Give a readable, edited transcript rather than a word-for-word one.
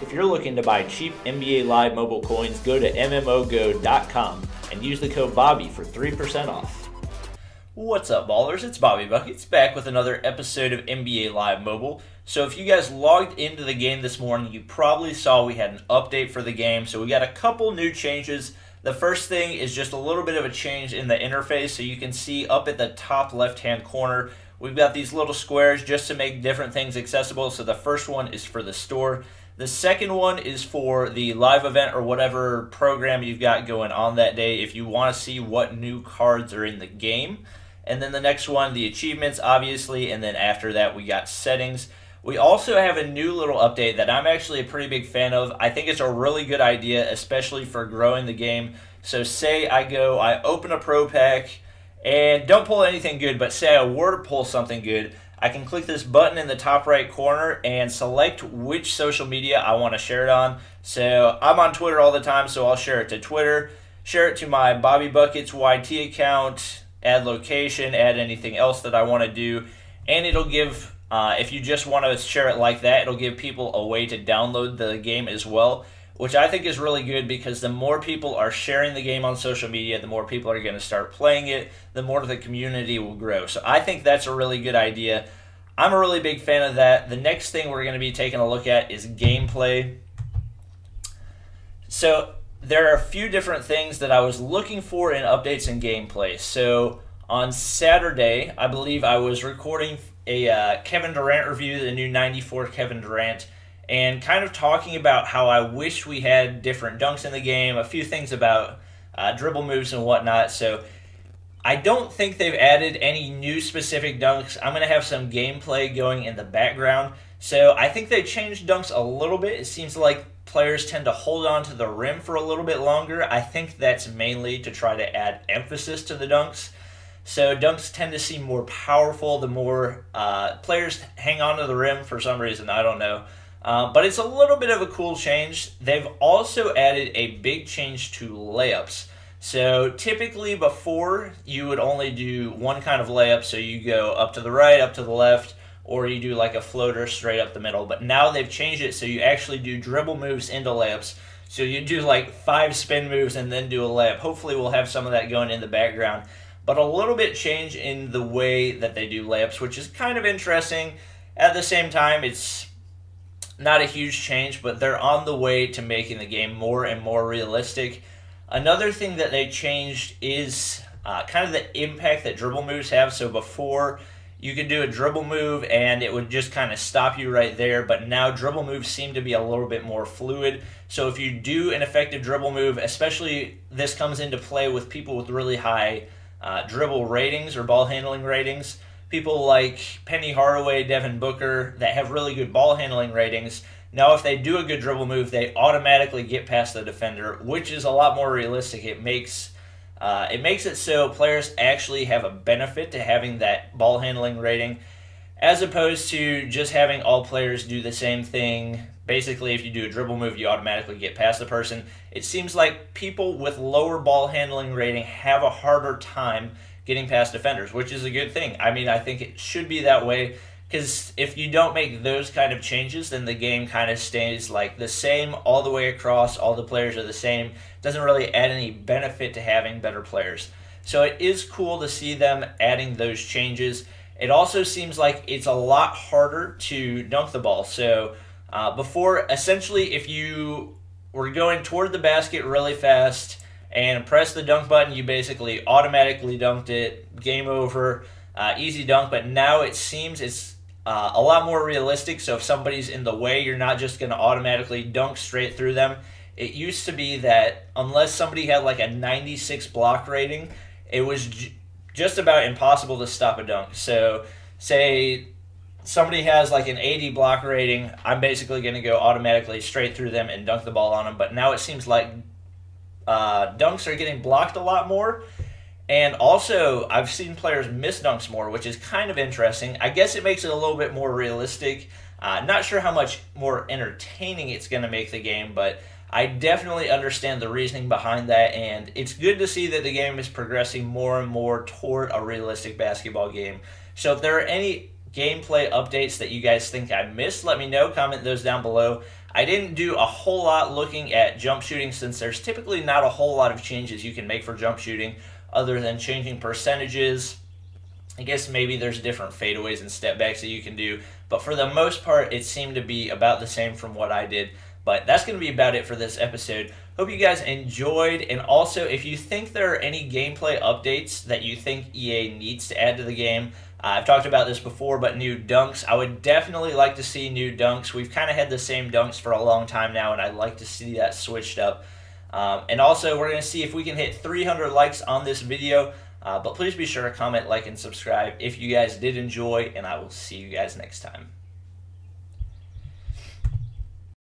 If you're looking to buy cheap NBA Live mobile coins, go to MMOGO.com and use the code Bobby for 3% off. What's up, ballers? It's Bobby Buckets back with another episode of NBA Live Mobile. So if you guys logged into the game this morning, you probably saw we had an update for the game. So we got a couple new changes. The first thing is just a little bit of a change in the interface. So you can see up at the top left-hand corner, we've got these little squares just to make different things accessible. So the first one is for the store. The second one is for the live event or whatever program you've got going on that day if you want to see what new cards are in the game. And then the next one, the achievements, obviously, and then after that we got settings. We also have a new little update that I'm actually a pretty big fan of. I think it's a really good idea, especially for growing the game. So say I open a pro pack, and don't pull anything good, but say I were to pull something good, I can click this button in the top right corner and select which social media I want to share it on. So I'm on Twitter all the time, so I'll share it to Twitter, share it to my Bobby Buckets YT account, add location, add anything else that I want to do, and it'll give, if you just want to share it like that, it'll give people a way to download the game as well, which I think is really good because the more people are sharing the game on social media, the more people are going to start playing it, the more the community will grow. So I think that's a really good idea. I'm a really big fan of that. The next thing we're going to be taking a look at is gameplay. So there are a few different things that I was looking for in updates in gameplay. So on Saturday, I believe I was recording a Kevin Durant review, the new 94 Kevin Durant, and kind of talking about how I wish we had different dunks in the game, a few things about dribble moves and whatnot. So I don't think they've added any new specific dunks. I'm going to have some gameplay going in the background. So I think they changed dunks a little bit. It seems like players tend to hold on to the rim for a little bit longer. I think that's mainly to try to add emphasis to the dunks. So dunks tend to seem more powerful the more players hang on to the rim for some reason. I don't know. But it's a little bit of a cool change. They've also added a big change to layups. So typically before, you would only do one kind of layup. So you go up to the right, up to the left, or you do like a floater straight up the middle. But now they've changed it so you actually do dribble moves into layups. So you do like 5 spin moves and then do a layup. Hopefully we'll have some of that going in the background. But a little bit change in the way that they do layups, which is kind of interesting. At the same time, it's not a huge change, but they're on the way to making the game more and more realistic. Another thing that they changed is kind of the impact that dribble moves have. So before, you could do a dribble move and it would just kind of stop you right there, but now dribble moves seem to be a little bit more fluid. So if you do an effective dribble move, especially this comes into play with people with really high dribble ratings or ball handling ratings, people like Penny Hardaway, Devin Booker, that have really good ball handling ratings. Now, if they do a good dribble move, they automatically get past the defender, which is a lot more realistic. It makes it so players actually have a benefit to having that ball handling rating, as opposed to just having all players do the same thing. Basically, if you do a dribble move, you automatically get past the person. It seems like people with lower ball handling rating have a harder time getting past defenders, which is a good thing. I mean, I think it should be that way, because if you don't make those kind of changes, then the game kind of stays like the same all the way across. All the players are the same. It doesn't really add any benefit to having better players. So it is cool to see them adding those changes. It also seems like it's a lot harder to dunk the ball. So before, essentially, if you were going toward the basket really fast and press the dunk button, you basically automatically dunked it, game over, easy dunk. But now it seems it's a lot more realistic. So if somebody's in the way, you're not just going to automatically dunk straight through them. It used to be that unless somebody had like a 96 block rating, it was just about impossible to stop a dunk. So say somebody has like an 80 block rating, I'm basically going to go automatically straight through them and dunk the ball on them. But now it seems like dunks are getting blocked a lot more. And also, I've seen players miss dunks more, which is kind of interesting. I guess it makes it a little bit more realistic. Not sure how much more entertaining it's going to make the game, but I definitely understand the reasoning behind that, and it's good to see that the game is progressing more and more toward a realistic basketball game. So if there are any gameplay updates that you guys think I missed, let me know. Comment those down below. I didn't do a whole lot looking at jump shooting since there's typically not a whole lot of changes you can make for jump shooting other than changing percentages. I guess maybe there's different fadeaways and step backs that you can do, but for the most part, it seemed to be about the same from what I did. But that's going to be about it for this episode. Hope you guys enjoyed, and also if you think there are any gameplay updates that you think EA needs to add to the game, I've talked about this before, but new dunks. I would definitely like to see new dunks. We've kind of had the same dunks for a long time now, and I'd like to see that switched up. And also, we're going to see if we can hit 300 likes on this video. But please be sure to comment, like, and subscribe if you guys did enjoy, and I will see you guys next time.